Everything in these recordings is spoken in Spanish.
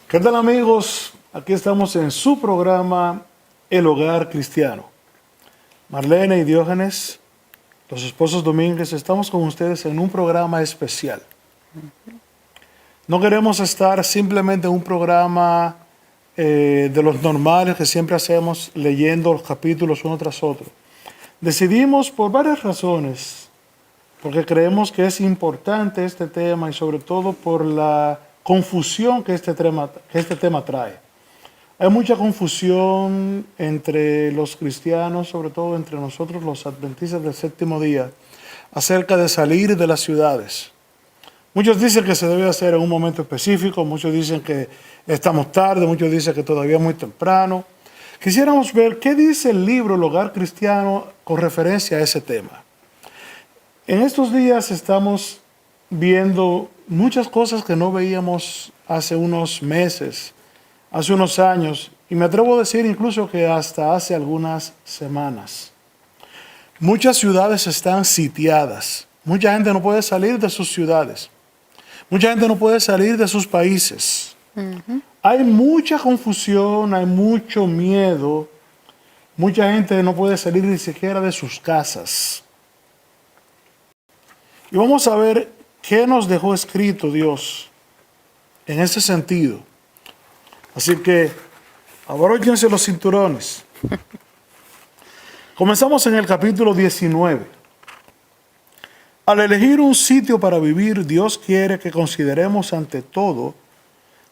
¿Qué tal, amigos? Aquí estamos en su programa El Hogar Cristiano. Marlene y Diógenes, los esposos Domínguez, estamos con ustedes en un programa especial. No queremos estar simplemente en un programa de los normales que siempre hacemos leyendo los capítulos uno tras otro. Decidimos por varias razones, porque creemos que es importante este tema y sobre todo por la confusión que este tema trae. Hay mucha confusión entre los cristianos, sobre todo entre nosotros los adventistas del séptimo día, acerca de salir de las ciudades. Muchos dicen que se debe hacer en un momento específico, muchos dicen que estamos tarde, muchos dicen que todavía es muy temprano. Quisiéramos ver qué dice el libro El Hogar Cristiano con referencia a ese tema. En estos días estamos viendo muchas cosas que no veíamos hace unos meses, hace unos años, y me atrevo a decir incluso que hasta hace algunas semanas. Muchas ciudades están sitiadas, mucha gente no puede salir de sus ciudades, mucha gente no puede salir de sus países. Hay mucha confusión, hay mucho miedo, mucha gente no puede salir ni siquiera de sus casas. Y vamos a ver qué nos dejó escrito Dios en ese sentido. Así que abróchense los cinturones. Comenzamos en el capítulo 19. Al elegir un sitio para vivir, Dios quiere que consideremos ante todo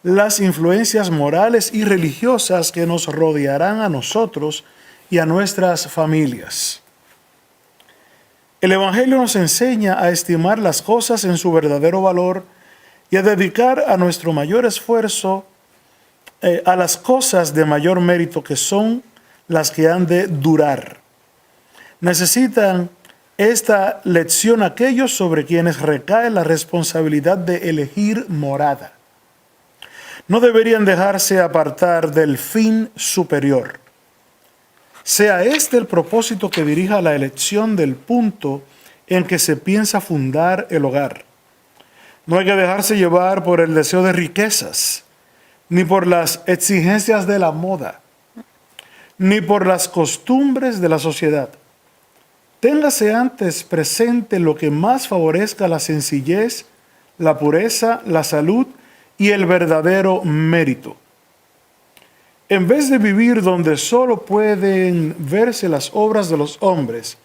las influencias morales y religiosas que nos rodearán a nosotros y a nuestras familias. El Evangelio nos enseña a estimar las cosas en su verdadero valor y a dedicar a nuestro mayor esfuerzo a las cosas de mayor mérito, que son las que han de durar. Necesitan esta lección aquellos sobre quienes recae la responsabilidad de elegir morada. No deberían dejarse apartar del fin superior. Sea este el propósito que dirija la elección del punto en que se piensa fundar el hogar. No hay que dejarse llevar por el deseo de riquezas, ni por las exigencias de la moda, ni por las costumbres de la sociedad. Téngase antes presente lo que más favorezca la sencillez, la pureza, la salud y el verdadero mérito. En vez de vivir donde solo pueden verse las obras de los hombres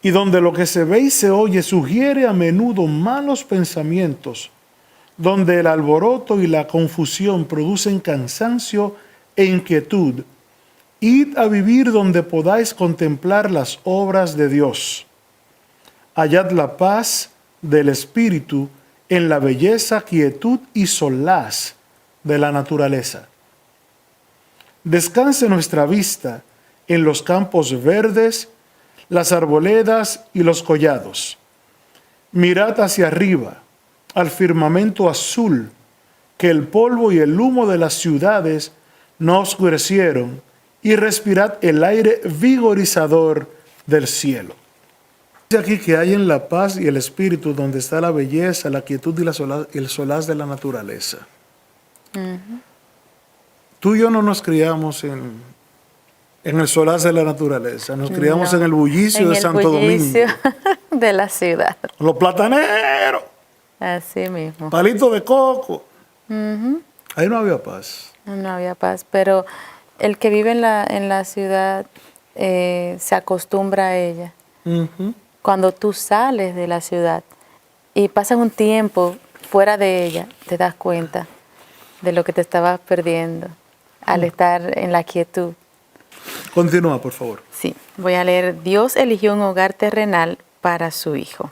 y donde lo que se ve y se oye sugiere a menudo malos pensamientos, donde el alboroto y la confusión producen cansancio e inquietud, id a vivir donde podáis contemplar las obras de Dios. Hallad la paz del espíritu en la belleza, quietud y solaz de la naturaleza. Descanse nuestra vista en los campos verdes, las arboledas y los collados. Mirad hacia arriba, al firmamento azul, que el polvo y el humo de las ciudades no oscurecieron, y respirad el aire vigorizador del cielo. Dice aquí que hay en la paz y el espíritu donde está la belleza, la quietud y el solaz de la naturaleza. Tú y yo no nos criamos en el solaz de la naturaleza, nos criamos en el bullicio de Santo Domingo. De la ciudad. Los plataneros. Así mismo. Palitos de coco. Ahí no había paz. No había paz, pero el que vive en la ciudad se acostumbra a ella. Cuando tú sales de la ciudad y pasas un tiempo fuera de ella, te das cuenta de lo que te estabas perdiendo al estar en la quietud. Continúa, por favor. Sí, voy a leer. Dios eligió un hogar terrenal para su Hijo.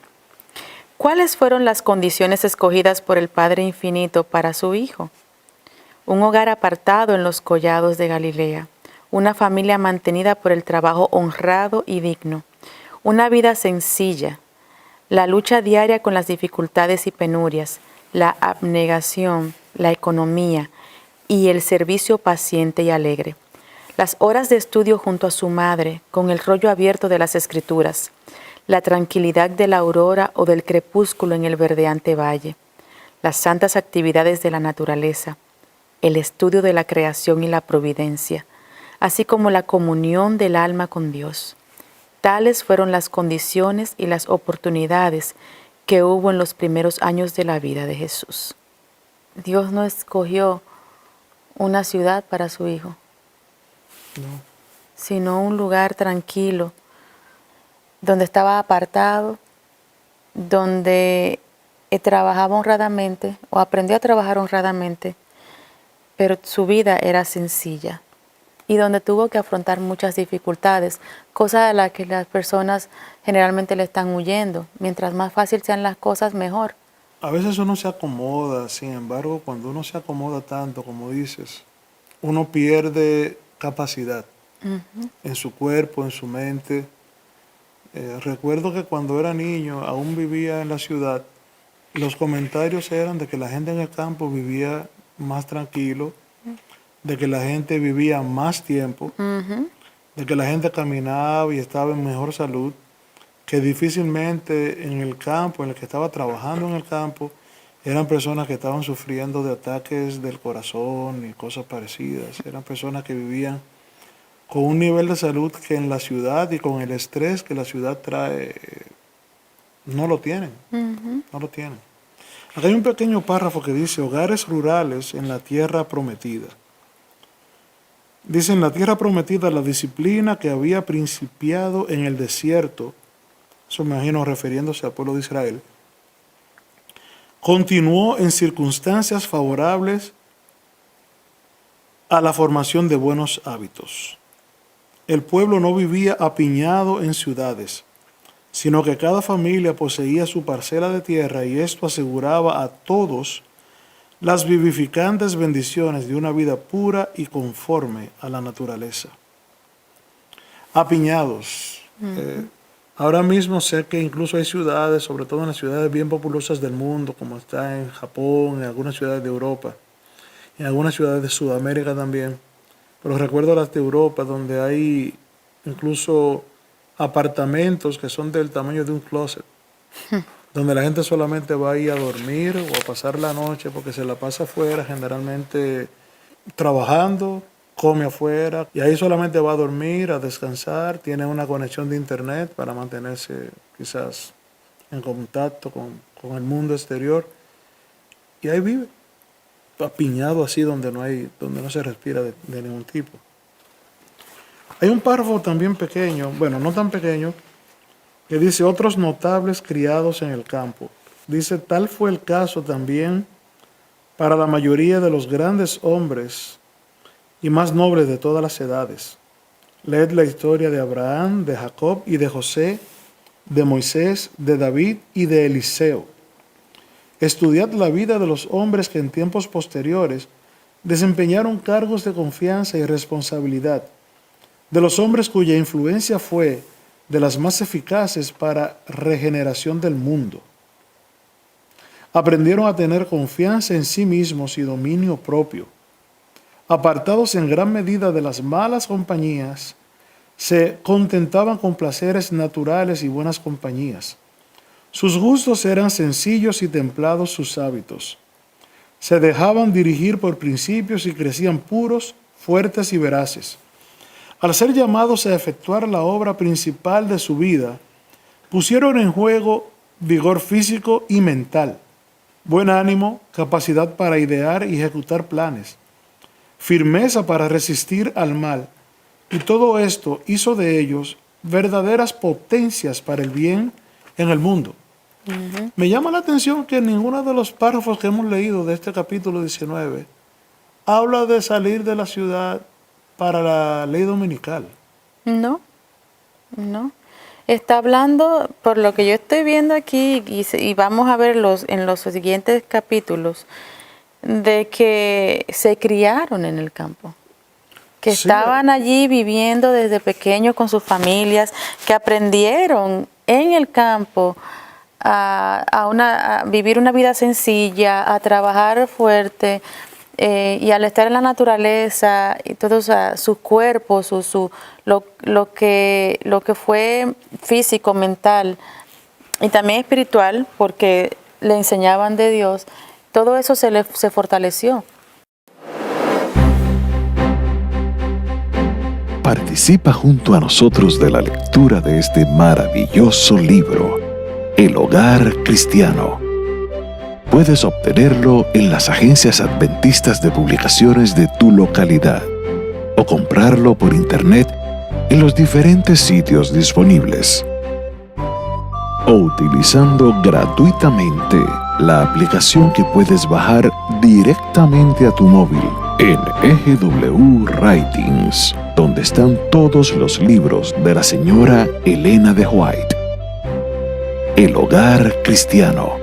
¿Cuáles fueron las condiciones escogidas por el Padre Infinito para su Hijo? Un hogar apartado en los collados de Galilea, una familia mantenida por el trabajo honrado y digno, una vida sencilla, la lucha diaria con las dificultades y penurias, la abnegación, la economía y el servicio paciente y alegre. Las horas de estudio junto a su madre, con el rollo abierto de las Escrituras, la tranquilidad de la aurora o del crepúsculo en el verdeante valle, las santas actividades de la naturaleza, el estudio de la creación y la providencia, así como la comunión del alma con Dios. Tales fueron las condiciones y las oportunidades que hubo en los primeros años de la vida de Jesús. Dios no escogió una ciudad para su hijo, No. sino un lugar tranquilo, donde estaba apartado, donde trabajaba honradamente o aprendió a trabajar honradamente, pero su vida era sencilla y donde tuvo que afrontar muchas dificultades, cosas a las que las personas generalmente le están huyendo. Mientras más fácil sean las cosas, mejor. A veces uno se acomoda, sin embargo, cuando uno se acomoda tanto, como dices, uno pierde capacidad en su cuerpo, en su mente. Recuerdo que cuando era niño, aún vivía en la ciudad, los comentarios eran de que la gente en el campo vivía más tranquilo, de que la gente vivía más tiempo, de que la gente caminaba y estaba en mejor salud, que difícilmente en el campo, en el que estaba trabajando en el campo, eran personas que estaban sufriendo de ataques del corazón y cosas parecidas. Eran personas que vivían con un nivel de salud que en la ciudad y con el estrés que la ciudad trae, no lo tienen. No lo tienen. Acá hay un pequeño párrafo que dice hogares rurales en la tierra prometida. Dice, en la tierra prometida la disciplina que había principiado en el desierto, eso me imagino refiriéndose al pueblo de Israel, continuó en circunstancias favorables a la formación de buenos hábitos. El pueblo no vivía apiñado en ciudades, sino que cada familia poseía su parcela de tierra y esto aseguraba a todos las vivificantes bendiciones de una vida pura y conforme a la naturaleza. Apiñados. Ahora mismo sé que incluso hay ciudades, sobre todo en las ciudades bien populosas del mundo, como está en Japón, en algunas ciudades de Europa, en algunas ciudades de Sudamérica también, pero recuerdo las de Europa, donde hay incluso apartamentos que son del tamaño de un closet, donde la gente solamente va a ir a dormir o a pasar la noche porque se la pasa afuera, generalmente trabajando, come afuera y ahí solamente va a dormir, a descansar, tiene una conexión de internet para mantenerse quizás en contacto con el mundo exterior y ahí vive, apiñado así donde no se respira de ningún tipo. Hay un párrafo también pequeño, bueno, no tan pequeño, que dice otros notables criados en el campo. Dice, tal fue el caso también para la mayoría de los grandes hombres y más nobles de todas las edades. Leed la historia de Abraham, de Jacob y de José, de Moisés, de David y de Eliseo. Estudiad la vida de los hombres que en tiempos posteriores desempeñaron cargos de confianza y responsabilidad, de los hombres cuya influencia fue de las más eficaces para regeneración del mundo. Aprendieron a tener confianza en sí mismos y dominio propio. Apartados en gran medida de las malas compañías, se contentaban con placeres naturales y buenas compañías. Sus gustos eran sencillos y templados sus hábitos. Se dejaban dirigir por principios y crecían puros, fuertes y veraces. Al ser llamados a efectuar la obra principal de su vida, pusieron en juego vigor físico y mental, buen ánimo, capacidad para idear y ejecutar planes, firmeza para resistir al mal, y todo esto hizo de ellos verdaderas potencias para el bien en el mundo. Me llama la atención que ninguno de los párrafos que hemos leído de este capítulo 19 habla de salir de la ciudad para la ley dominical. No. Está hablando, por lo que yo estoy viendo aquí, y vamos a ver en los siguientes capítulos, de que se criaron en el campo, que Sí. estaban allí viviendo desde pequeños con sus familias, que aprendieron en el campo a vivir una vida sencilla, a trabajar fuerte, y al estar en la naturaleza y todo, o sea, sus cuerpos, lo que fue físico, mental y también espiritual, porque le enseñaban de Dios, todo eso se fortaleció. Participa junto a nosotros de la lectura de este maravilloso libro, El Hogar Cristiano. Puedes obtenerlo en las agencias adventistas de publicaciones de tu localidad o comprarlo por internet en los diferentes sitios disponibles o utilizando gratuitamente la aplicación que puedes bajar directamente a tu móvil en EGW Writings, donde están todos los libros de la señora Elena de White. El Hogar Cristiano.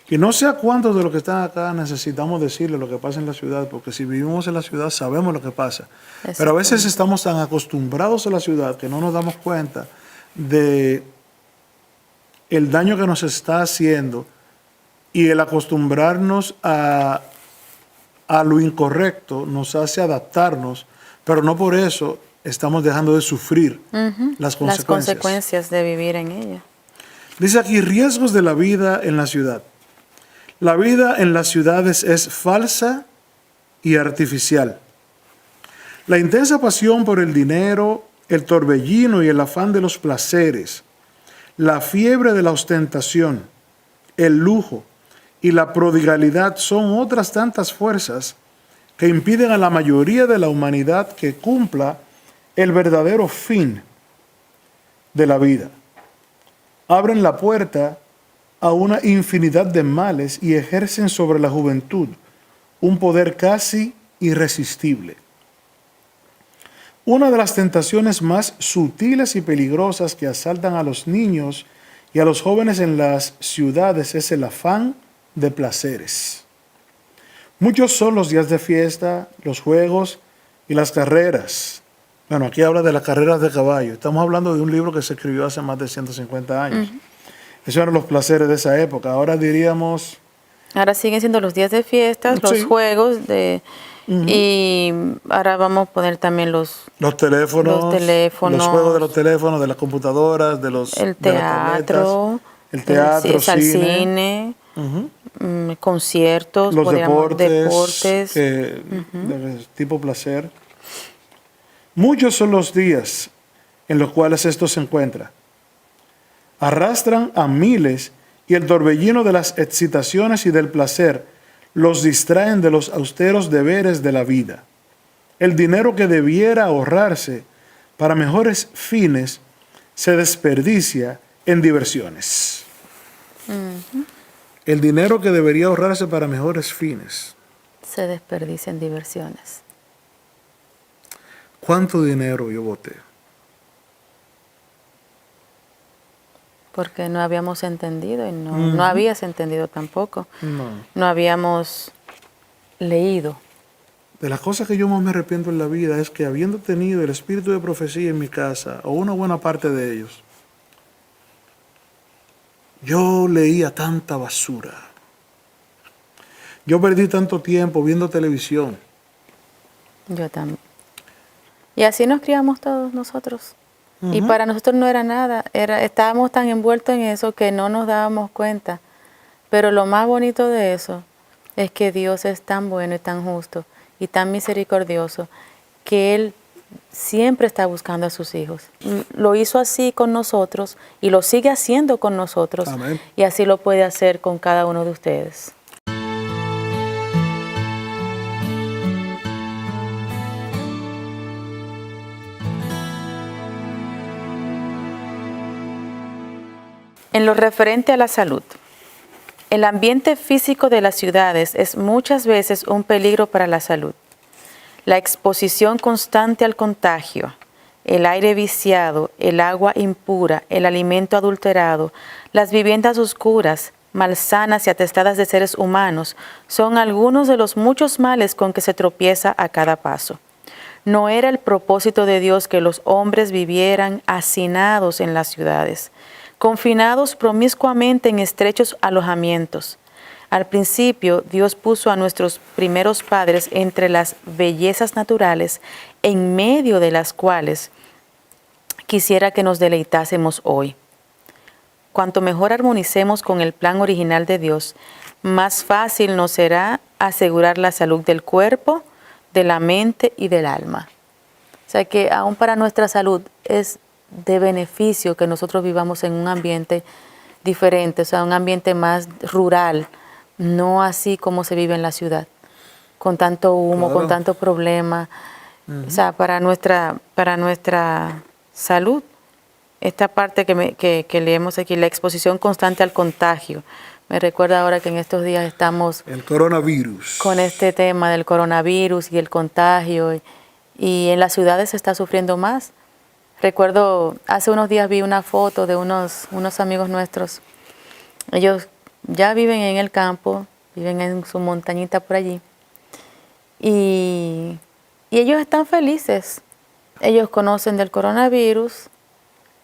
Y no sé a cuántos de los que están acá necesitamos decirle lo que pasa en la ciudad, porque si vivimos en la ciudad sabemos lo que pasa. Pero a veces estamos tan acostumbrados a la ciudad que no nos damos cuenta de el daño que nos está haciendo y el acostumbrarnos a lo incorrecto nos hace adaptarnos, pero no por eso estamos dejando de sufrir las consecuencias. Las consecuencias de vivir en ella. Dice aquí, riesgos de la vida en la ciudad. La vida en las ciudades es falsa y artificial. La intensa pasión por el dinero, el torbellino y el afán de los placeres, la fiebre de la ostentación, el lujo y la prodigalidad son otras tantas fuerzas que impiden a la mayoría de la humanidad que cumpla el verdadero fin de la vida. Abren la puerta a una infinidad de males y ejercen sobre la juventud un poder casi irresistible. Una de las tentaciones más sutiles y peligrosas que asaltan a los niños y a los jóvenes en las ciudades es el afán de placeres. Muchos son los días de fiesta, los juegos y las carreras. Bueno, aquí habla de las carreras de caballo. Estamos hablando de un libro que se escribió hace más de 150 años. Esos eran los placeres de esa época. Ahora diríamos... Ahora siguen siendo los días de fiestas, los juegos de... Y ahora vamos a poner también los teléfonos, los juegos de los teléfonos, de las computadoras, de los el teatro, el teatro, cine, conciertos, los deportes de tipo placer. Muchos son los días en los cuales esto se encuentra. Arrastran a miles y el torbellino de las excitaciones y del placer los distraen de los austeros deberes de la vida. El dinero que debiera ahorrarse para mejores fines se desperdicia en diversiones. El dinero que debería ahorrarse para mejores fines se desperdicia en diversiones. ¿Cuánto dinero yo boté? Porque no habíamos entendido y no habías entendido tampoco. No habíamos leído. De las cosas que yo más me arrepiento en la vida es que habiendo tenido el espíritu de profecía en mi casa, o una buena parte de ellos, yo leía tanta basura. Yo perdí tanto tiempo viendo televisión. Yo también. Y así nos criamos todos nosotros. Y para nosotros no era nada, estábamos tan envueltos en eso que no nos dábamos cuenta. Pero lo más bonito de eso es que Dios es tan bueno y tan justo y tan misericordioso que Él siempre está buscando a sus hijos. Lo hizo así con nosotros y lo sigue haciendo con nosotros. Amén. Y así lo puede hacer con cada uno de ustedes. En lo referente a la salud, el ambiente físico de las ciudades es muchas veces un peligro para la salud. La exposición constante al contagio, el aire viciado, el agua impura, el alimento adulterado, las viviendas oscuras, malsanas y atestadas de seres humanos, son algunos de los muchos males con que se tropieza a cada paso. No era el propósito de Dios que los hombres vivieran hacinados en las ciudades, confinados promiscuamente en estrechos alojamientos. Al principio, Dios puso a nuestros primeros padres entre las bellezas naturales, en medio de las cuales quisiera que nos deleitásemos hoy. Cuanto mejor armonicemos con el plan original de Dios, más fácil nos será asegurar la salud del cuerpo, de la mente y del alma. O sea que aún para nuestra salud es de beneficio que nosotros vivamos en un ambiente diferente, o sea, un ambiente más rural, no así como se vive en la ciudad, con tanto humo, Claro. con tanto problema. O sea, para nuestra salud, esta parte que leemos aquí, la exposición constante al contagio. Me recuerda ahora que en estos días estamos El coronavirus. con este tema del coronavirus y el contagio, y en las ciudades se está sufriendo más. Recuerdo, hace unos días vi una foto de unos amigos nuestros. Ellos ya viven en el campo, viven en su montañita por allí, y ellos están felices. Ellos conocen del coronavirus,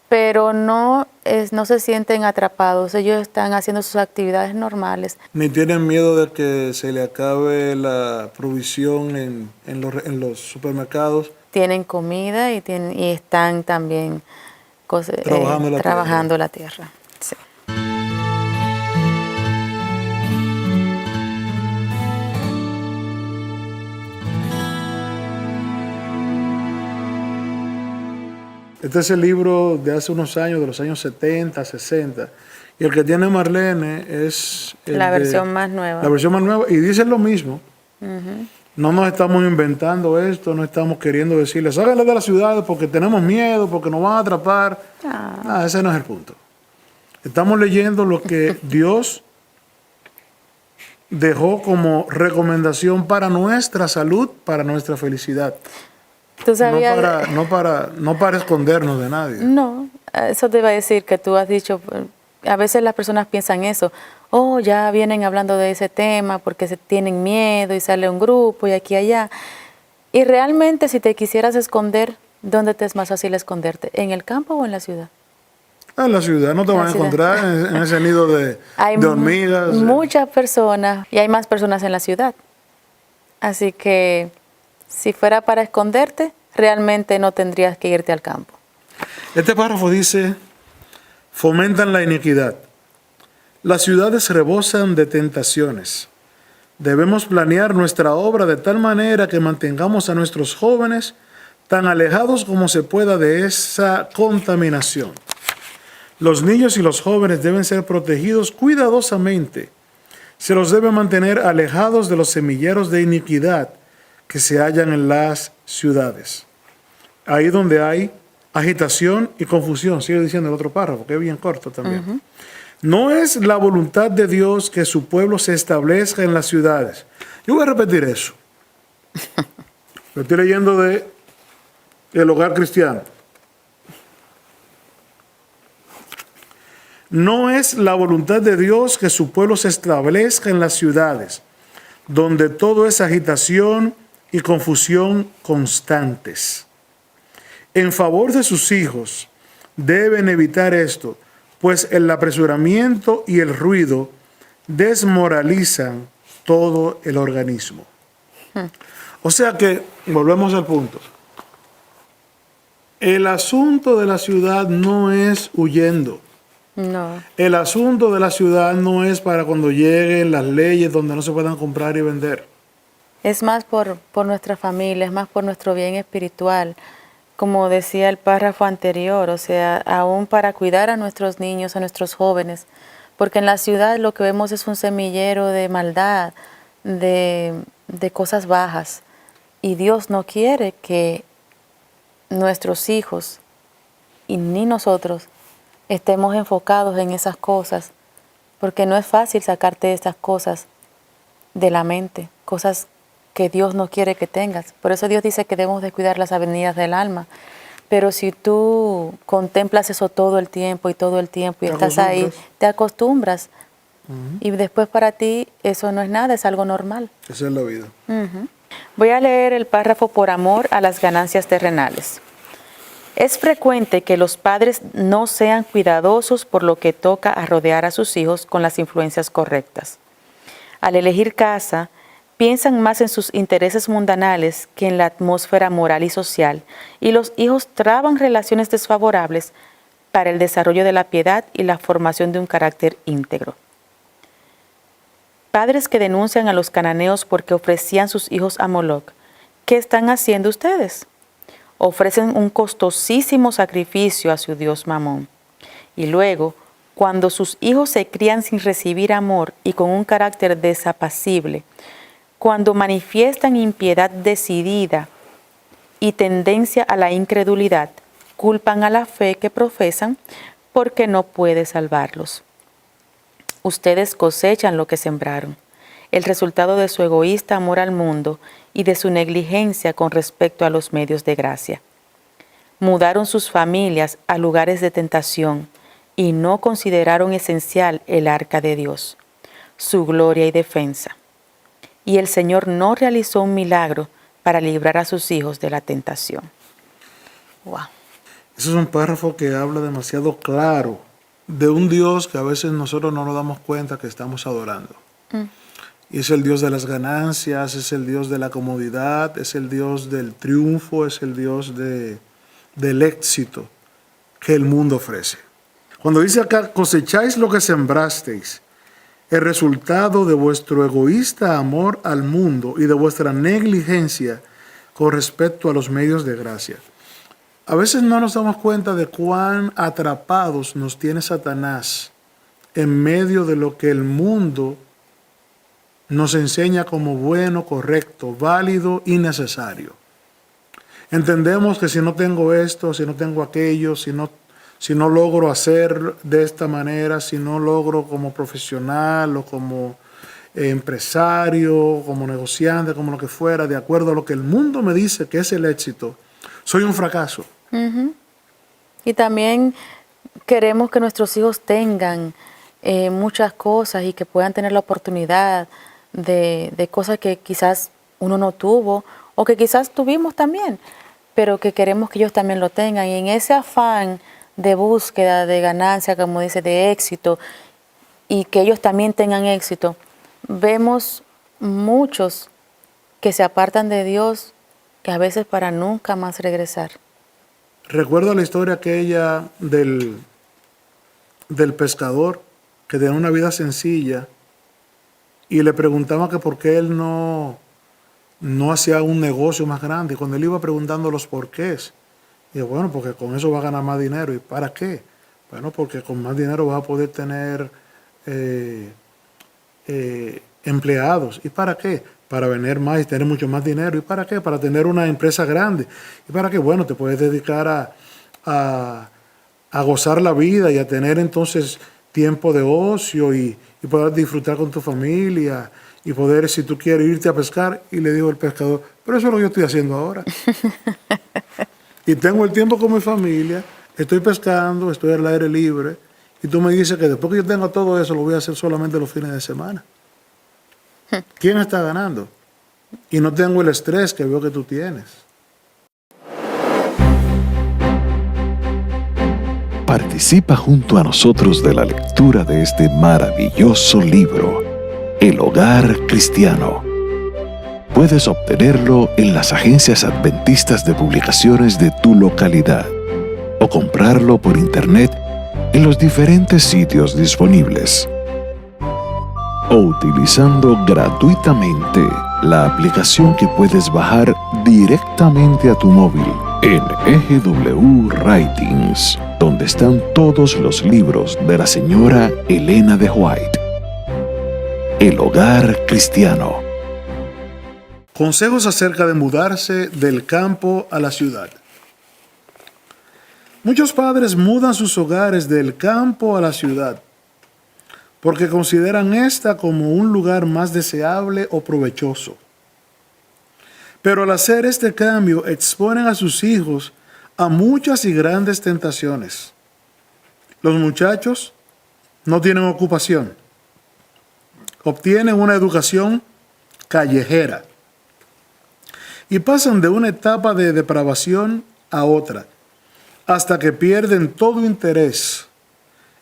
pero no se sienten atrapados. Ellos están haciendo sus actividades normales. Ni tienen miedo de que se le acabe la provisión en los supermercados. Tienen comida y están también Trabajando la tierra. Sí. Este es el libro de hace unos años, de los años 70, 60. Y el que tiene Marlene es La versión más nueva. La versión más nueva. Y dice lo mismo. No nos estamos inventando esto, no estamos queriendo decirles, sáquenle de las ciudades porque tenemos miedo, porque nos van a atrapar. Ese no es el punto. Estamos leyendo lo que Dios dejó como recomendación para nuestra salud, para nuestra felicidad. ¿Tú sabías? No para escondernos de nadie. No, eso te iba a decir que tú has dicho, a veces las personas piensan eso, ya vienen hablando de ese tema porque se tienen miedo y sale un grupo y aquí y allá. Y realmente si te quisieras esconder, ¿dónde te es más fácil esconderte? ¿En el campo o en la ciudad? En la ciudad no te van a encontrar en ese nido de hormigas. Hay muchas personas y hay más personas en la ciudad. Así que si fuera para esconderte, realmente no tendrías que irte al campo. Este párrafo dice, fomentan la iniquidad. Las ciudades rebosan de tentaciones. Debemos planear nuestra obra de tal manera que mantengamos a nuestros jóvenes tan alejados como se pueda de esa contaminación. Los niños y los jóvenes deben ser protegidos cuidadosamente. Se los debe mantener alejados de los semilleros de iniquidad que se hallan en las ciudades. Ahí donde hay agitación y confusión, sigue diciendo el otro párrafo, que es bien corto también. No es la voluntad de Dios que su pueblo se establezca en las ciudades. Yo voy a repetir eso. Lo estoy leyendo de El Hogar Cristiano. No es la voluntad de Dios que su pueblo se establezca en las ciudades, donde todo es agitación y confusión constantes. En favor de sus hijos, deben evitar esto, pues el apresuramiento y el ruido desmoralizan todo el organismo. O sea que, volvemos al punto. El asunto de la ciudad no es huyendo. No. El asunto de la ciudad no es para cuando lleguen las leyes donde no se puedan comprar y vender. Es más por nuestra familia, es más por nuestro bien espiritual. Como decía el párrafo anterior, o sea, aún para cuidar a nuestros niños, a nuestros jóvenes, porque en la ciudad lo que vemos es un semillero de maldad, de cosas bajas, y Dios no quiere que nuestros hijos y ni nosotros estemos enfocados en esas cosas, porque no es fácil sacarte esas cosas de la mente, cosas que Dios no quiere que tengas. Por eso Dios dice que debemos de cuidar las avenidas del alma. Pero si tú contemplas eso todo el tiempo y estás ahí, te acostumbras. Y después para ti eso no es nada, es algo normal. Esa es la vida. Voy a leer el párrafo por amor a las ganancias terrenales. Es frecuente que los padres no sean cuidadosos por lo que toca a rodear a sus hijos con las influencias correctas. Al elegir casa, piensan más en sus intereses mundanales que en la atmósfera moral y social, y los hijos traban relaciones desfavorables para el desarrollo de la piedad y la formación de un carácter íntegro. Padres que denuncian a los cananeos porque ofrecían sus hijos a Moloc, ¿qué están haciendo ustedes? ofrecen un costosísimo sacrificio a su dios Mamón. Y luego, cuando sus hijos se crían sin recibir amor y con un carácter desapacible, cuando manifiestan impiedad decidida y tendencia a la incredulidad, culpan a la fe que profesan porque no puede salvarlos. Ustedes cosechan lo que sembraron, el resultado de su egoísta amor al mundo y de su negligencia con respecto a los medios de gracia. Mudaron sus familias a lugares de tentación y no consideraron esencial el arca de Dios, su gloria y defensa. Y el Señor no realizó un milagro para librar a sus hijos de la tentación. Wow. Ese es un párrafo que habla demasiado claro de un Dios que a veces nosotros no nos damos cuenta que estamos adorando. Y es el Dios de las ganancias, es el Dios de la comodidad, es el Dios del triunfo, es el Dios del éxito que el mundo ofrece. Cuando dice acá, cosecháis lo que sembrasteis, el resultado de vuestro egoísta amor al mundo y de vuestra negligencia con respecto a los medios de gracia. A veces no nos damos cuenta de cuán atrapados nos tiene Satanás en medio de lo que el mundo nos enseña como bueno, correcto, válido y necesario. Entendemos que si no tengo esto, si no tengo aquello, si no logro hacer de esta manera, si no logro como profesional o como empresario, como negociante, como lo que fuera, de acuerdo a lo que el mundo me dice que es el éxito, soy un fracaso. Y también queremos que nuestros hijos tengan muchas cosas y que puedan tener la oportunidad de cosas que quizás uno no tuvo o que quizás tuvimos también, pero que queremos que ellos también lo tengan. Y en ese afán de búsqueda, de ganancia, como dice, de éxito, y que ellos también tengan éxito, vemos muchos que se apartan de Dios y a veces para nunca más regresar. Recuerdo la historia aquella del pescador que tenía una vida sencilla y le preguntaba que por qué él no hacía un negocio más grande. Y cuando él iba preguntando los porqués, dijo, bueno, porque con eso va a ganar más dinero. ¿Y para qué? Bueno, porque con más dinero vas a poder tener empleados. ¿Y para qué? Para vender más y tener mucho más dinero. ¿Y para qué? Para tener una empresa grande. ¿Y para qué? Bueno, te puedes dedicar a gozar la vida y a tener entonces tiempo de ocio y poder disfrutar con tu familia y poder, si tú quieres, irte a pescar. Y le dijo el pescador, pero eso es lo que yo estoy haciendo ahora. Y tengo el tiempo con mi familia, estoy pescando, estoy al aire libre, y tú me dices que después que yo tenga todo eso, lo voy a hacer solamente los fines de semana. ¿Quién está ganando? Y no tengo el estrés que veo que tú tienes. Participa junto a nosotros de la lectura de este maravilloso libro, El Hogar Cristiano. Puedes obtenerlo en las agencias adventistas de publicaciones de tu localidad o comprarlo por internet en los diferentes sitios disponibles o utilizando gratuitamente la aplicación que puedes bajar directamente a tu móvil en EGW Writings, donde están todos los libros de la señora Elena de White. El Hogar Cristiano. Consejos acerca de mudarse del campo a la ciudad. Muchos padres mudan sus hogares del campo a la ciudad porque consideran esta como un lugar más deseable o provechoso. Pero al hacer este cambio exponen a sus hijos a muchas y grandes tentaciones. Los muchachos no tienen ocupación, obtienen una educación callejera y pasan de una etapa de depravación a otra, hasta que pierden todo interés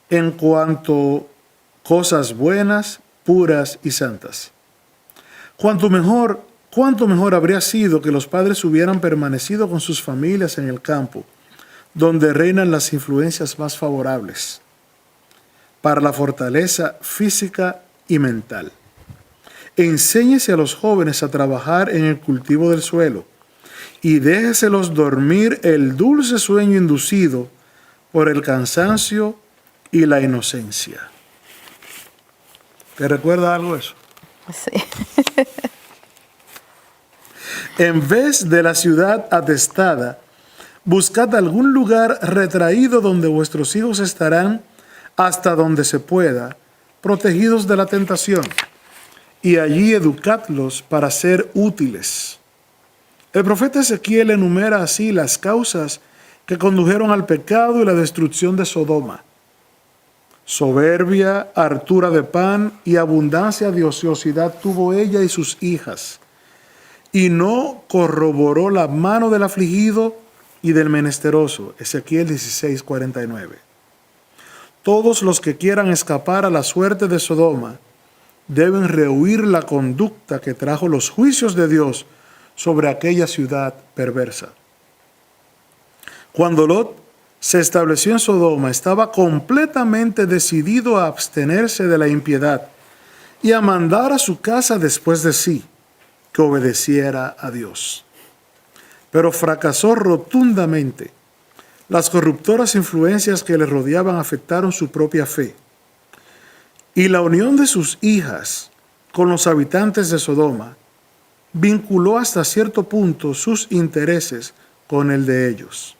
en cuanto a cosas buenas, puras y santas. Cuánto mejor habría sido que los padres hubieran permanecido con sus familias en el campo, donde reinan las influencias más favorables para la fortaleza física y mental. Enséñese a los jóvenes a trabajar en el cultivo del suelo y déjeselos dormir el dulce sueño inducido por el cansancio y la inocencia. ¿Te recuerda algo eso? Sí. En vez de la ciudad atestada, buscad algún lugar retraído donde vuestros hijos estarán hasta donde se pueda, protegidos de la tentación, y allí educadlos para ser útiles. El profeta Ezequiel enumera así las causas que condujeron al pecado y la destrucción de Sodoma: soberbia, hartura de pan y abundancia de ociosidad tuvo ella y sus hijas, y no corroboró la mano del afligido y del menesteroso. Ezequiel 16:49. Todos los que quieran escapar a la suerte de Sodoma deben rehuir la conducta que trajo los juicios de Dios sobre aquella ciudad perversa. Cuando Lot se estableció en Sodoma, estaba completamente decidido a abstenerse de la impiedad y a mandar a su casa después de sí que obedeciera a Dios. Pero fracasó rotundamente. Las corruptoras influencias que le rodeaban afectaron su propia fe. Y la unión de sus hijas con los habitantes de Sodoma vinculó hasta cierto punto sus intereses con el de ellos.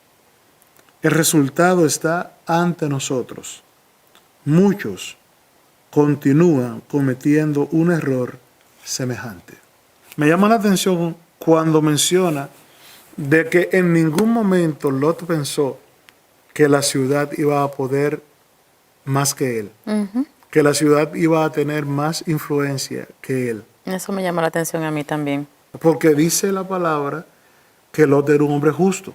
El resultado está ante nosotros. Muchos continúan cometiendo un error semejante. Me llama la atención cuando menciona de que en ningún momento Lot pensó que la ciudad iba a poder más que él, que la ciudad iba a tener más influencia que él. Eso me llama la atención a mí también. Porque dice la palabra que Lot era un hombre justo.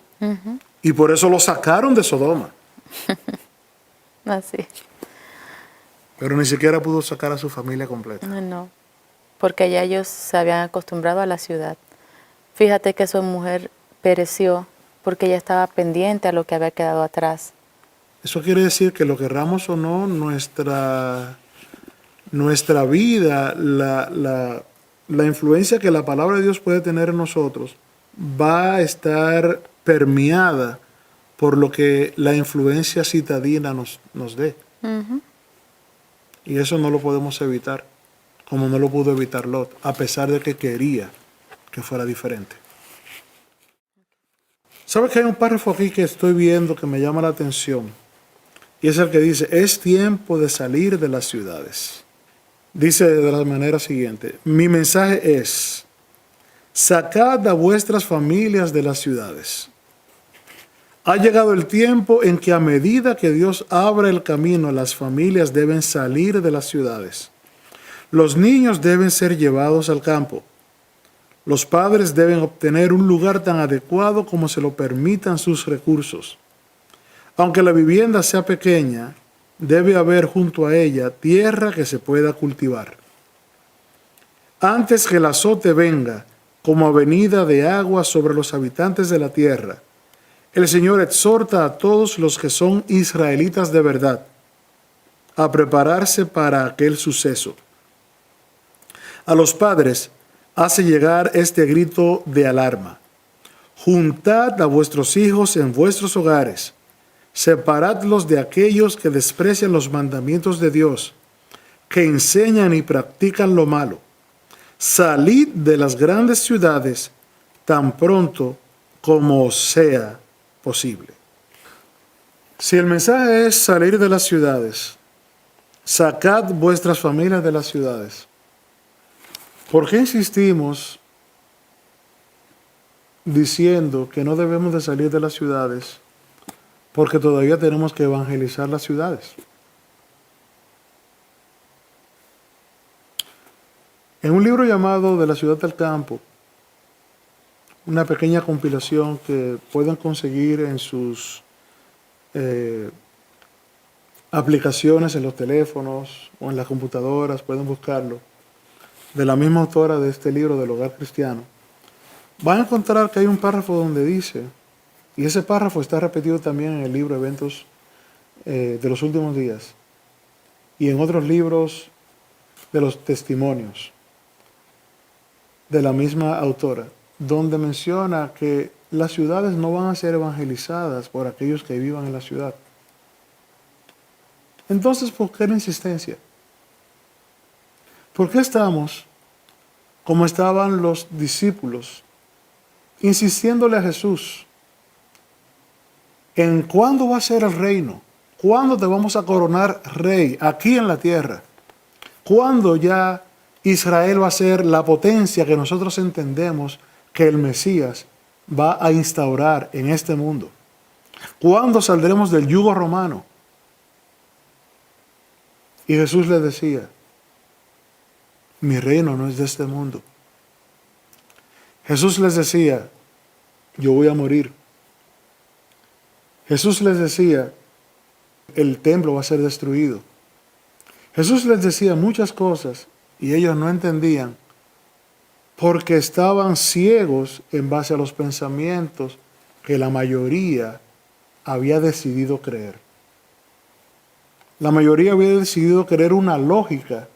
Y por eso lo sacaron de Sodoma. Así. Pero ni siquiera pudo sacar a su familia completa. No, porque ya ellos se habían acostumbrado a la ciudad. Fíjate que su mujer pereció porque ella estaba pendiente a lo que había quedado atrás. Eso quiere decir que lo querramos o no, nuestra vida, la influencia que la palabra de Dios puede tener en nosotros, va a estar permeada por lo que la influencia citadina nos dé. Y eso no lo podemos evitar, como no lo pudo evitar Lot, a pesar de que quería que fuera diferente. ¿Sabes que hay un párrafo aquí que estoy viendo que me llama la atención? Y es el que dice: es tiempo de salir de las ciudades. Dice de la manera siguiente: mi mensaje es: sacad a vuestras familias de las ciudades. Ha llegado el tiempo en que a medida que Dios abra el camino, las familias deben salir de las ciudades. Los niños deben ser llevados al campo. Los padres deben obtener un lugar tan adecuado como se lo permitan sus recursos. Aunque la vivienda sea pequeña, debe haber junto a ella tierra que se pueda cultivar. Antes que el azote venga como avenida de agua sobre los habitantes de la tierra, el Señor exhorta a todos los que son israelitas de verdad a prepararse para aquel suceso. A los padres hace llegar este grito de alarma: juntad a vuestros hijos en vuestros hogares, separadlos de aquellos que desprecian los mandamientos de Dios, que enseñan y practican lo malo. Salid de las grandes ciudades tan pronto como os sea posible. Si el mensaje es salir de las ciudades, sacad vuestras familias de las ciudades, ¿por qué insistimos diciendo que no debemos de salir de las ciudades? Porque todavía tenemos que evangelizar las ciudades. En un libro llamado De la ciudad al campo, una pequeña compilación que pueden conseguir en sus aplicaciones, en los teléfonos o en las computadoras, pueden buscarlo, de la misma autora de este libro, del Hogar Cristiano, van a encontrar que hay un párrafo donde dice, y ese párrafo está repetido también en el libro Eventos de los Últimos Días y en otros libros de los testimonios de la misma autora, donde menciona que las ciudades no van a ser evangelizadas por aquellos que vivan en la ciudad. Entonces, ¿por qué la insistencia? ¿Por qué estamos como estaban los discípulos, insistiéndole a Jesús en cuándo va a ser el reino? ¿Cuándo te vamos a coronar rey aquí en la tierra? ¿Cuándo ya Israel va a ser la potencia que nosotros entendemos que el Mesías va a instaurar en este mundo? ¿Cuándo saldremos del yugo romano? Y Jesús les decía, mi reino no es de este mundo. Jesús les decía, yo voy a morir. Jesús les decía, el templo va a ser destruido. Jesús les decía muchas cosas y ellos no entendían porque estaban ciegos en base a los pensamientos que la mayoría había decidido creer. La mayoría había decidido creer una lógica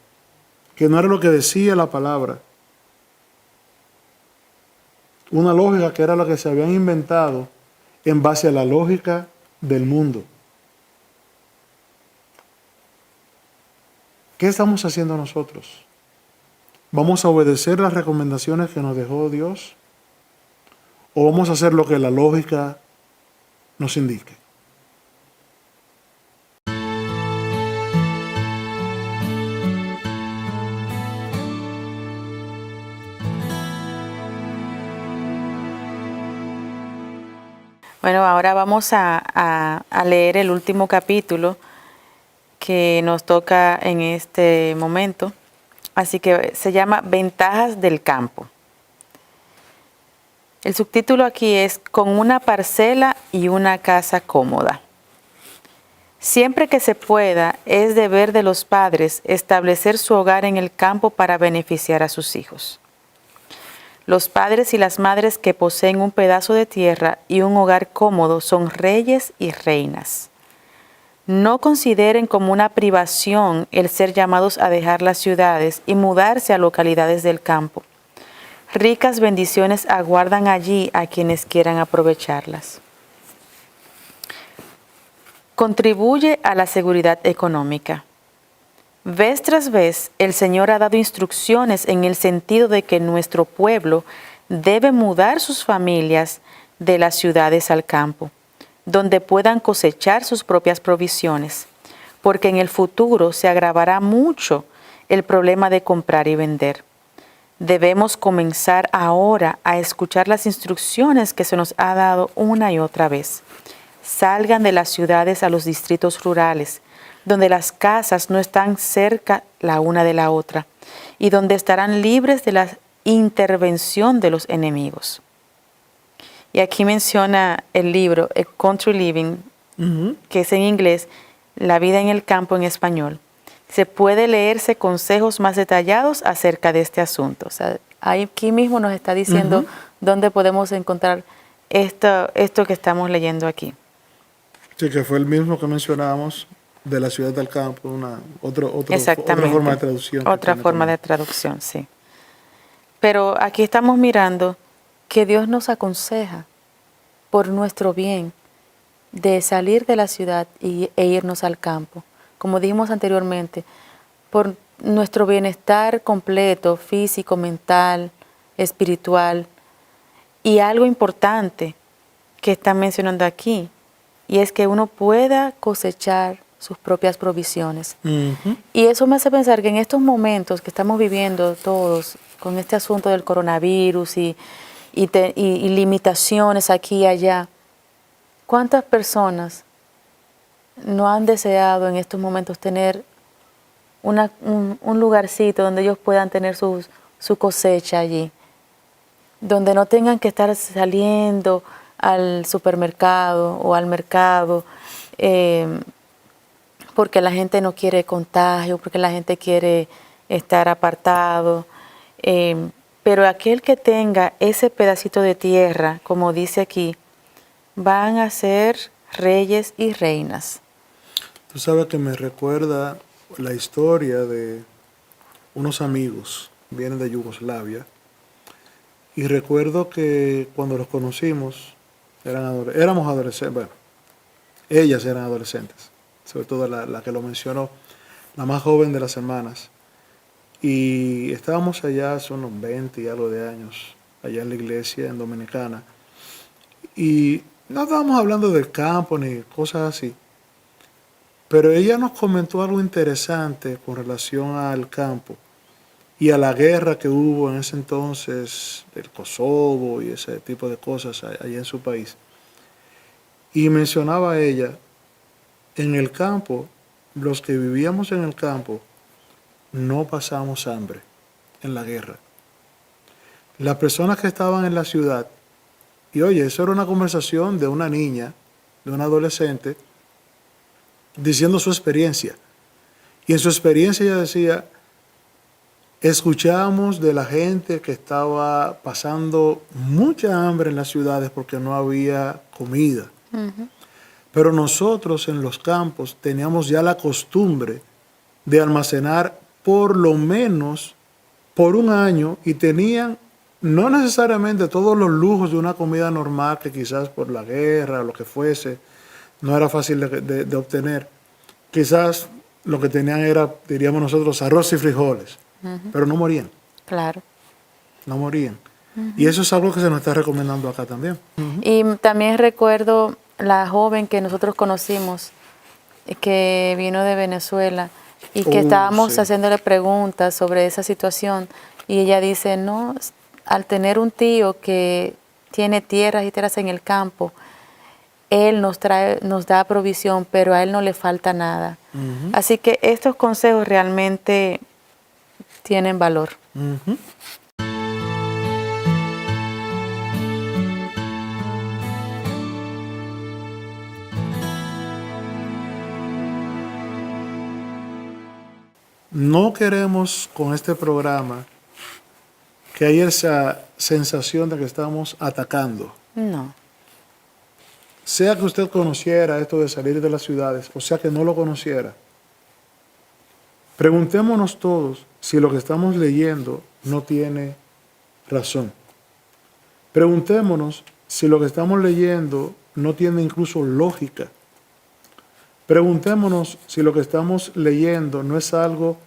que no era lo que decía la palabra. Una lógica que era lo que se habían inventado en base a la lógica del mundo. ¿Qué estamos haciendo nosotros? ¿Vamos a obedecer las recomendaciones que nos dejó Dios? ¿O vamos a hacer lo que la lógica nos indique? Bueno, ahora vamos a leer el último capítulo que nos toca en este momento. Así que se llama Ventajas del campo. El subtítulo aquí es Con una parcela y una casa cómoda. Siempre que se pueda, es deber de los padres establecer su hogar en el campo para beneficiar a sus hijos. Los padres y las madres que poseen un pedazo de tierra y un hogar cómodo son reyes y reinas. No consideren como una privación el ser llamados a dejar las ciudades y mudarse a localidades del campo. Ricas bendiciones aguardan allí a quienes quieran aprovecharlas. Contribuye a la seguridad económica. Vez tras vez, el Señor ha dado instrucciones en el sentido de que nuestro pueblo debe mudar sus familias de las ciudades al campo, donde puedan cosechar sus propias provisiones, porque en el futuro se agravará mucho el problema de comprar y vender. Debemos comenzar ahora a escuchar las instrucciones que se nos ha dado una y otra vez. Salgan de las ciudades a los distritos rurales, donde las casas no están cerca la una de la otra y donde estarán libres de la intervención de los enemigos. Y aquí menciona el libro, A Country Living, que es en inglés, La vida en el campo en español. Se puede leerse consejos más detallados acerca de este asunto. O sea, aquí mismo nos está diciendo dónde podemos encontrar esto que estamos leyendo aquí. Sí, que fue el mismo que mencionábamos de la ciudad del campo, otra forma de traducción. Otra forma de traducción, sí. Pero aquí estamos mirando que Dios nos aconseja por nuestro bien de salir de la ciudad e irnos al campo. Como dijimos anteriormente, por nuestro bienestar completo, físico, mental, espiritual. Y algo importante que están mencionando aquí, y es que uno pueda cosechar sus propias provisiones. Y eso me hace pensar que en estos momentos que estamos viviendo todos, con este asunto del coronavirus y limitaciones aquí y allá, ¿cuántas personas no han deseado en estos momentos tener un lugarcito donde ellos puedan tener su cosecha allí? Donde no tengan que estar saliendo al supermercado o al mercado porque la gente no quiere contagio, porque la gente quiere estar apartado. Pero aquel que tenga ese pedacito de tierra, como dice aquí, van a ser reyes y reinas. Tú sabes que me recuerda la historia de unos amigos, vienen de Yugoslavia, Y recuerdo que cuando los conocimos, éramos adolescentes, bueno, ellas eran adolescentes, sobre todo la que lo mencionó, la más joven de las hermanas. Y estábamos allá hace unos 20 y algo de años, allá en la iglesia, en Dominicana. Y no estábamos hablando del campo ni cosas así. Pero ella nos comentó algo interesante con relación al campo y a la guerra que hubo en ese entonces, del Kosovo y ese tipo de cosas allá en su país. Y mencionaba ella, en el campo, los que vivíamos en el campo, no pasamos hambre en la guerra. Las personas que estaban en la ciudad, y oye, eso era una conversación de una niña, de una adolescente, diciendo su experiencia. Y en su experiencia ella decía, escuchábamos de la gente que estaba pasando mucha hambre en las ciudades porque no había comida. Pero nosotros en los campos teníamos ya la costumbre de almacenar por lo menos por un año y tenían no necesariamente todos los lujos de una comida normal que quizás por la guerra o lo que fuese no era fácil de obtener. Quizás lo que tenían era, diríamos nosotros, arroz y frijoles, pero no morían. Claro. No morían. Y eso es algo que se nos está recomendando acá también. Y también recuerdo la joven que nosotros conocimos, que vino de Venezuela, y que estábamos sí. haciéndole preguntas sobre esa situación, y ella dice, no, al tener un tío que tiene tierras y tierras en el campo, él nos da provisión, pero a él no le falta nada. Así que estos consejos realmente tienen valor. No queremos con este programa que haya esa sensación de que estamos atacando. No. Sea que usted conociera esto de salir de las ciudades, o sea que no lo conociera, preguntémonos todos si lo que estamos leyendo no tiene razón. Preguntémonos si lo que estamos leyendo no tiene incluso lógica. Preguntémonos si lo que estamos leyendo no es algo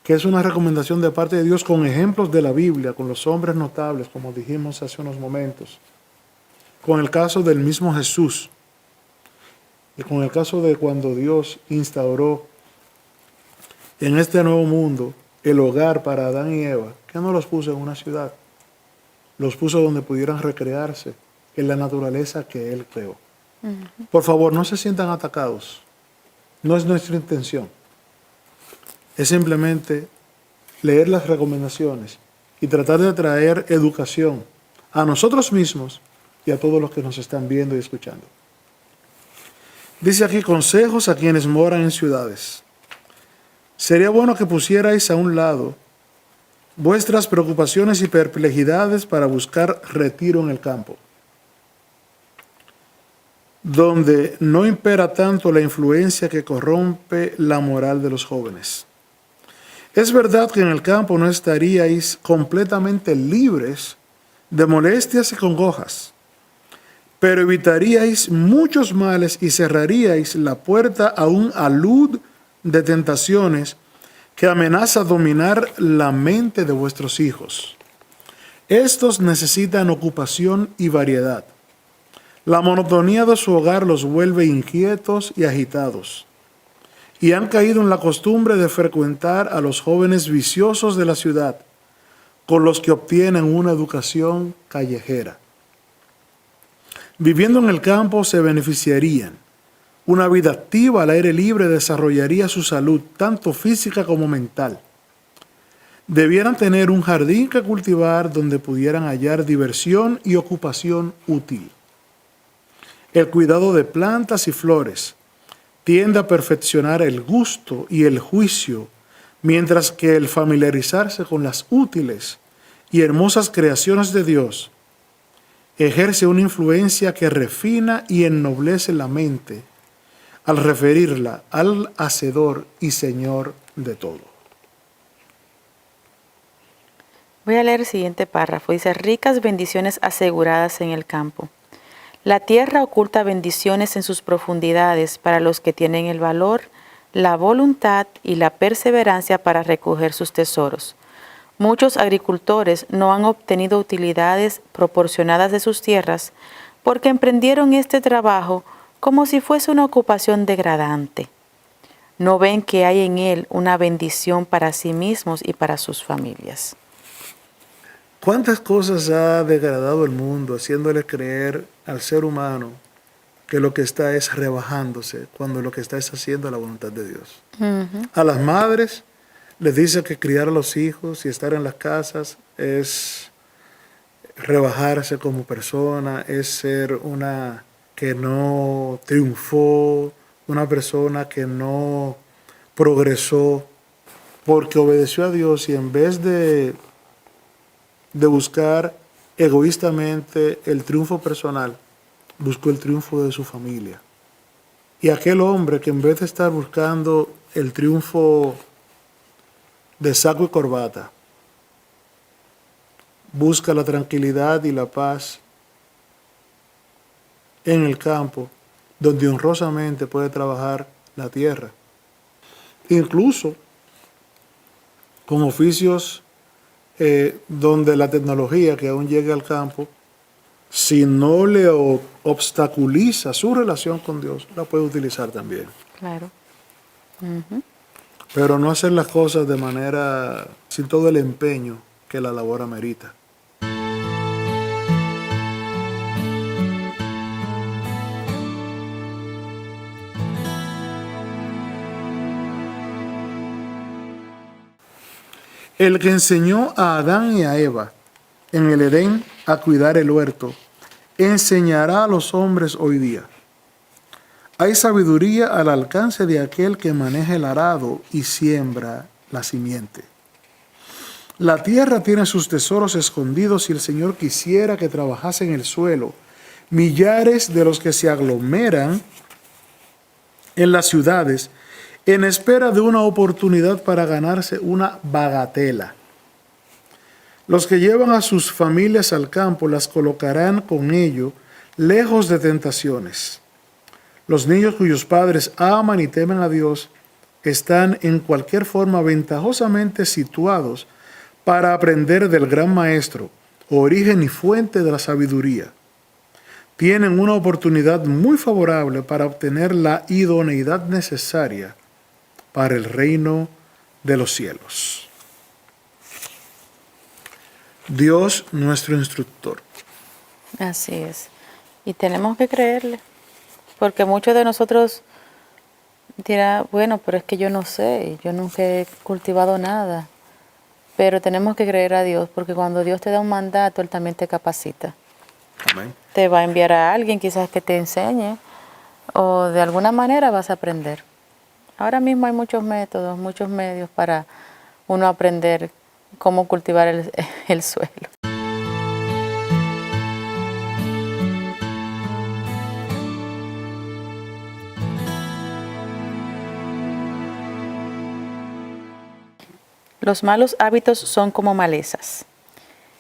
que es una recomendación de parte de Dios con ejemplos de la Biblia, con los hombres notables, como dijimos hace unos momentos, con el caso del mismo Jesús y con el caso de cuando Dios instauró en este nuevo mundo el hogar para Adán y Eva, que no los puso en una ciudad, los puso donde pudieran recrearse en la naturaleza que Él creó. Por favor, no se sientan atacados. No es nuestra intención. Es simplemente leer las recomendaciones y tratar de traer educación a nosotros mismos y a todos los que nos están viendo y escuchando. Dice aquí, consejos a quienes moran en ciudades. Sería bueno que pusierais a un lado vuestras preocupaciones y perplejidades para buscar retiro en el campo, donde no impera tanto la influencia que corrompe la moral de los jóvenes. Es verdad que en el campo no estaríais completamente libres de molestias y congojas, pero evitaríais muchos males y cerraríais la puerta a un alud de tentaciones que amenaza dominar la mente de vuestros hijos. Estos necesitan ocupación y variedad. La monotonía de su hogar los vuelve inquietos y agitados, y han caído en la costumbre de frecuentar a los jóvenes viciosos de la ciudad, con los que obtienen una educación callejera. Viviendo en el campo se beneficiarían. Una vida activa al aire libre desarrollaría su salud, tanto física como mental. Debieran tener un jardín que cultivar donde pudieran hallar diversión y ocupación útil. El cuidado de plantas y flores tiende a perfeccionar el gusto y el juicio, mientras que el familiarizarse con las útiles y hermosas creaciones de Dios ejerce una influencia que refina y ennoblece la mente al referirla al Hacedor y Señor de todo. Voy a leer el siguiente párrafo. Dice, ricas bendiciones aseguradas en el campo. La tierra oculta bendiciones en sus profundidades para los que tienen el valor, la voluntad y la perseverancia para recoger sus tesoros. Muchos agricultores no han obtenido utilidades proporcionadas de sus tierras porque emprendieron este trabajo como si fuese una ocupación degradante. No ven que hay en él una bendición para sí mismos y para sus familias. ¿Cuántas cosas ha degradado el mundo haciéndole creer al ser humano que lo que está es rebajándose cuando lo que está es haciendo la voluntad de Dios? A las madres les dice que criar a los hijos y estar en las casas es rebajarse como persona, es ser una que no triunfó, una persona que no progresó porque obedeció a Dios y en vez de buscar egoístamente el triunfo personal, buscó el triunfo de su familia. Y aquel hombre que en vez de estar buscando el triunfo de saco y corbata, busca la tranquilidad y la paz en el campo, donde honrosamente puede trabajar la tierra. Incluso con oficios donde la tecnología que aún llega al campo, si no le obstaculiza su relación con Dios, la puede utilizar también. Claro. Pero no hacer las cosas de manera, sin todo el empeño que la labor amerita. El que enseñó a Adán y a Eva en el Edén a cuidar el huerto, enseñará a los hombres hoy día. Hay sabiduría al alcance de aquel que maneja el arado y siembra la simiente. La tierra tiene sus tesoros escondidos y el Señor quisiera que trabajasen el suelo. Millares de los que se aglomeran en las ciudades en espera de una oportunidad para ganarse una bagatela. Los que llevan a sus familias al campo las colocarán con ello lejos de tentaciones. Los niños cuyos padres aman y temen a Dios están en cualquier forma ventajosamente situados para aprender del gran maestro, origen y fuente de la sabiduría. Tienen una oportunidad muy favorable para obtener la idoneidad necesaria para el reino de los cielos. Dios, nuestro instructor. Así es. Y tenemos que creerle, porque muchos de nosotros dirán, bueno, pero es que yo no sé, yo nunca he cultivado nada. Pero tenemos que creer a Dios, porque cuando Dios te da un mandato, Él también te capacita. Amén. Te va a enviar a alguien quizás que te enseñe, o de alguna manera vas a aprender. Ahora mismo hay muchos métodos, muchos medios para uno aprender cómo cultivar el suelo. Los malos hábitos son como malezas.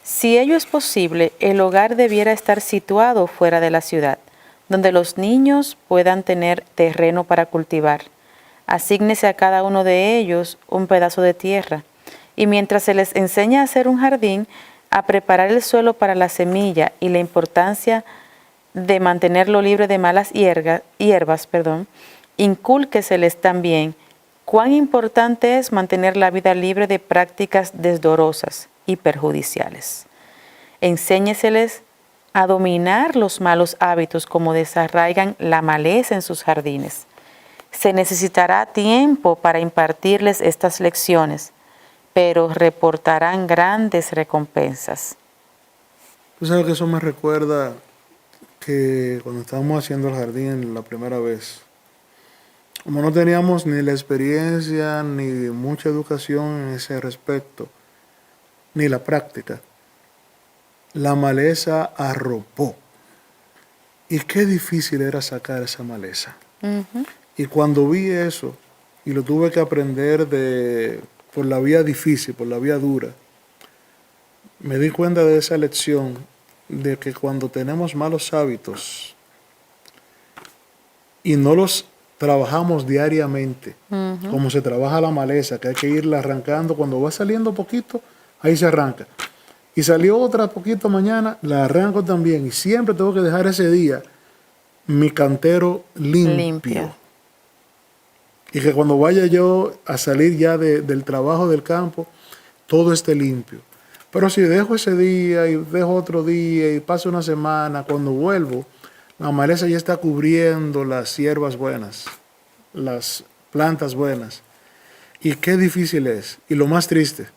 Si ello es posible, el hogar debiera estar situado fuera de la ciudad, donde los niños puedan tener terreno para cultivar. Asígnese a cada uno de ellos un pedazo de tierra, y mientras se les enseña a hacer un jardín, a preparar el suelo para la semilla y la importancia de mantenerlo libre de malas hierbas, incúlqueseles también cuán importante es mantener la vida libre de prácticas desdorosas y perjudiciales. Enséñeseles a dominar los malos hábitos como desarraigan la maleza en sus jardines. Se necesitará tiempo para impartirles estas lecciones, pero reportarán grandes recompensas. Tú sabes que eso me recuerda que cuando estábamos haciendo el jardín la primera vez, como no teníamos ni la experiencia ni mucha educación en ese respecto, ni la práctica, la maleza arropó. Y qué difícil era sacar esa maleza. Y cuando vi eso, y lo tuve que aprender por la vía difícil, por la vía dura, me di cuenta de esa lección, de que cuando tenemos malos hábitos y no los trabajamos diariamente, como se trabaja la maleza, que hay que irla arrancando, cuando va saliendo poquito, ahí se arranca. Y salió otra poquito mañana, la arranco también. Y siempre tengo que dejar ese día mi cantero limpio. Y que cuando vaya yo a salir ya del trabajo del campo, todo esté limpio. Pero si dejo ese día y dejo otro día y pasa una semana, cuando vuelvo, la maleza ya está cubriendo las hierbas buenas, las plantas buenas. Y qué difícil es. Y lo más triste,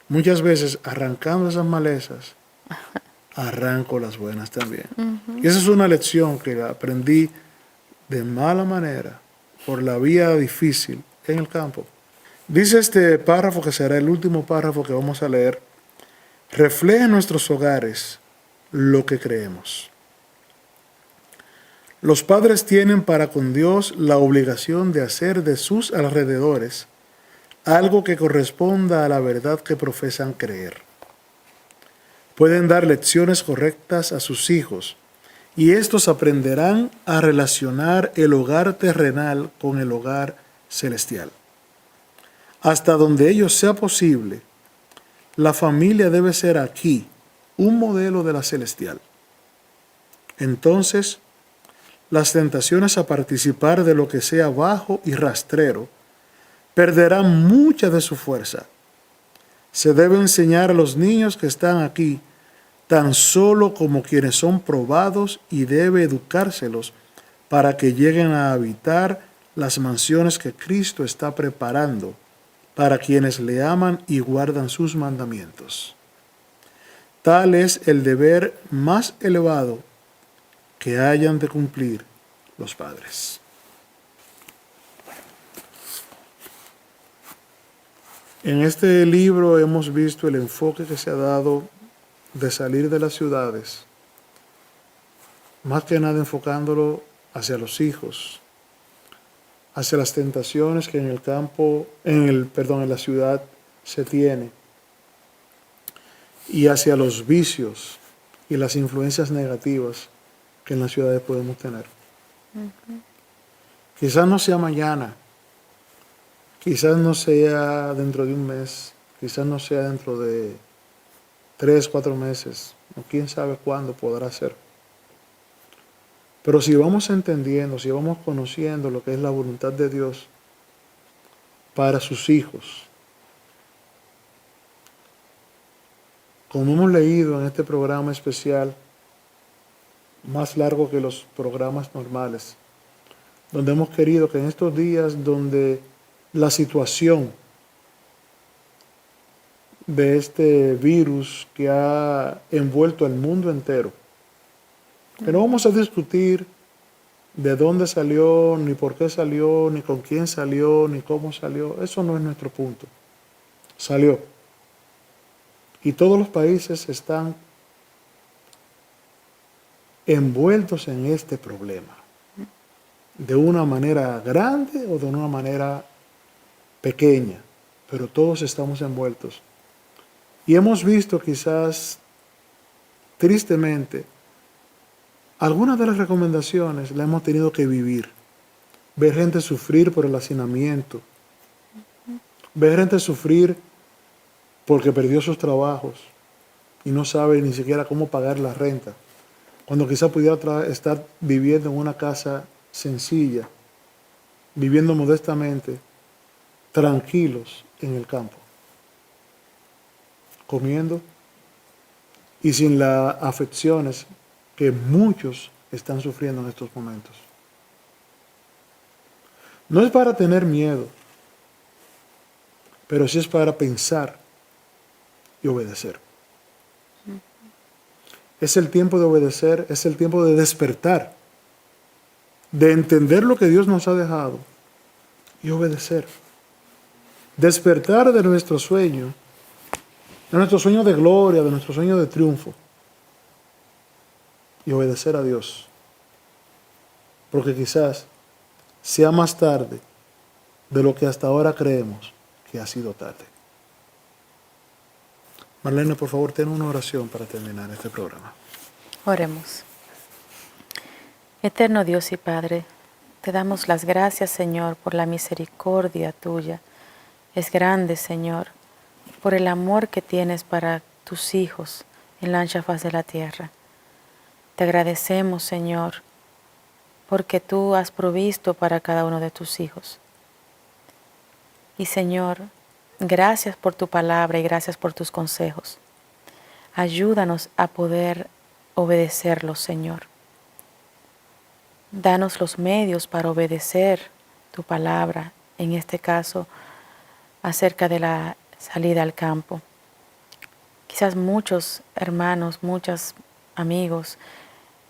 muchas veces arrancando esas malezas, arranco las buenas también. Y esa es una lección que aprendí de mala manera, por la vía difícil en el campo. Dice este párrafo, que será el último párrafo que vamos a leer: refleja en nuestros hogares lo que creemos. Los padres tienen para con Dios la obligación de hacer de sus alrededores algo que corresponda a la verdad que profesan creer. Pueden dar lecciones correctas a sus hijos, y estos aprenderán a relacionar el hogar terrenal con el hogar celestial. Hasta donde ello sea posible, la familia debe ser aquí un modelo de la celestial. Entonces, las tentaciones a participar de lo que sea bajo y rastrero perderán mucha de su fuerza. Se debe enseñar a los niños que están aquí tan solo como quienes son probados, y debe educárselos para que lleguen a habitar las mansiones que Cristo está preparando para quienes le aman y guardan sus mandamientos. Tal es el deber más elevado que hayan de cumplir los padres. En este libro hemos visto el enfoque que se ha dado de salir de las ciudades, más que nada enfocándolo hacia los hijos, hacia las tentaciones que en el campo, en la ciudad se tiene, y hacia los vicios y las influencias negativas que en las ciudades podemos tener. Quizás no sea mañana, quizás no sea dentro de un mes, quizás no sea dentro de 3, 4 meses, o quién sabe cuándo podrá ser. Pero si vamos entendiendo, si vamos conociendo lo que es la voluntad de Dios para sus hijos, como hemos leído en este programa especial, más largo que los programas normales, donde hemos querido que en estos días donde la situación de este virus que ha envuelto al mundo entero, que no vamos a discutir de dónde salió, ni por qué salió, ni con quién salió, ni cómo salió. Eso no es nuestro punto. Salió. Y todos los países están envueltos en este problema, de una manera grande o de una manera pequeña, pero todos estamos envueltos. Y hemos visto quizás, tristemente, algunas de las recomendaciones las hemos tenido que vivir. Ver gente sufrir por el hacinamiento, ver gente sufrir porque perdió sus trabajos y no sabe ni siquiera cómo pagar la renta, cuando quizás pudiera estar viviendo en una casa sencilla, viviendo modestamente, tranquilos en el campo, comiendo y sin las afecciones que muchos están sufriendo en estos momentos. No es para tener miedo, pero sí es para pensar y obedecer. Es el tiempo de obedecer, es el tiempo de despertar, de entender lo que Dios nos ha dejado y obedecer. Despertar de nuestro sueño de gloria, de nuestro sueño de triunfo, y obedecer a Dios. Porque quizás sea más tarde de lo que hasta ahora creemos que ha sido tarde. Marlene, por favor, ten una oración para terminar este programa. Oremos. Eterno Dios y Padre, te damos las gracias, Señor, por la misericordia tuya. Es grande, Señor, por el amor que tienes para tus hijos en la ancha faz de la tierra. Te agradecemos, Señor, porque tú has provisto para cada uno de tus hijos. Y, Señor, gracias por tu palabra y gracias por tus consejos. Ayúdanos a poder obedecerlos, Señor. Danos los medios para obedecer tu palabra, en este caso, acerca de la salida al campo. Quizás muchos hermanos, muchos amigos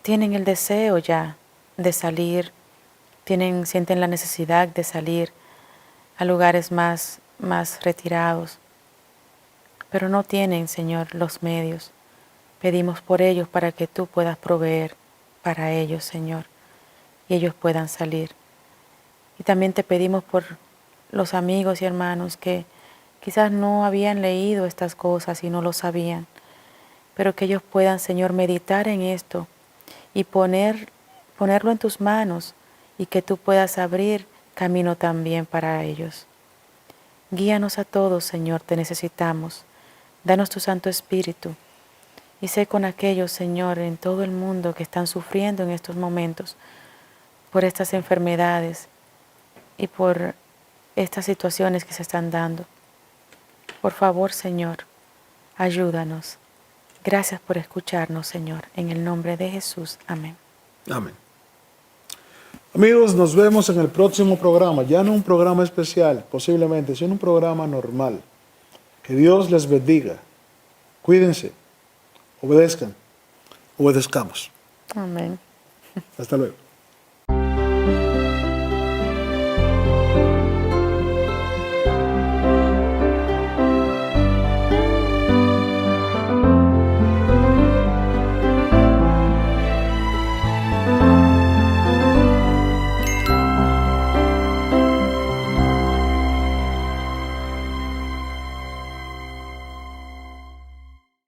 tienen el deseo ya de salir, sienten la necesidad de salir a lugares más retirados, pero no tienen, Señor, los medios. Pedimos por ellos para que tú puedas proveer para ellos, Señor, y ellos puedan salir. Y también te pedimos por los amigos y hermanos que quizás no habían leído estas cosas y no lo sabían, pero que ellos puedan, Señor, meditar en esto y ponerlo en tus manos y que tú puedas abrir camino también para ellos. Guíanos a todos, Señor, te necesitamos. Danos tu Santo Espíritu y sé con aquellos, Señor, en todo el mundo que están sufriendo en estos momentos por estas enfermedades y por estas situaciones que se están dando. Por favor, Señor, ayúdanos. Gracias por escucharnos, Señor. En el nombre de Jesús. Amén. Amén. Amigos, nos vemos en el próximo programa. Ya no un programa especial, posiblemente, sino un programa normal. Que Dios les bendiga. Cuídense. Obedezcan. Obedezcamos. Amén. Hasta luego.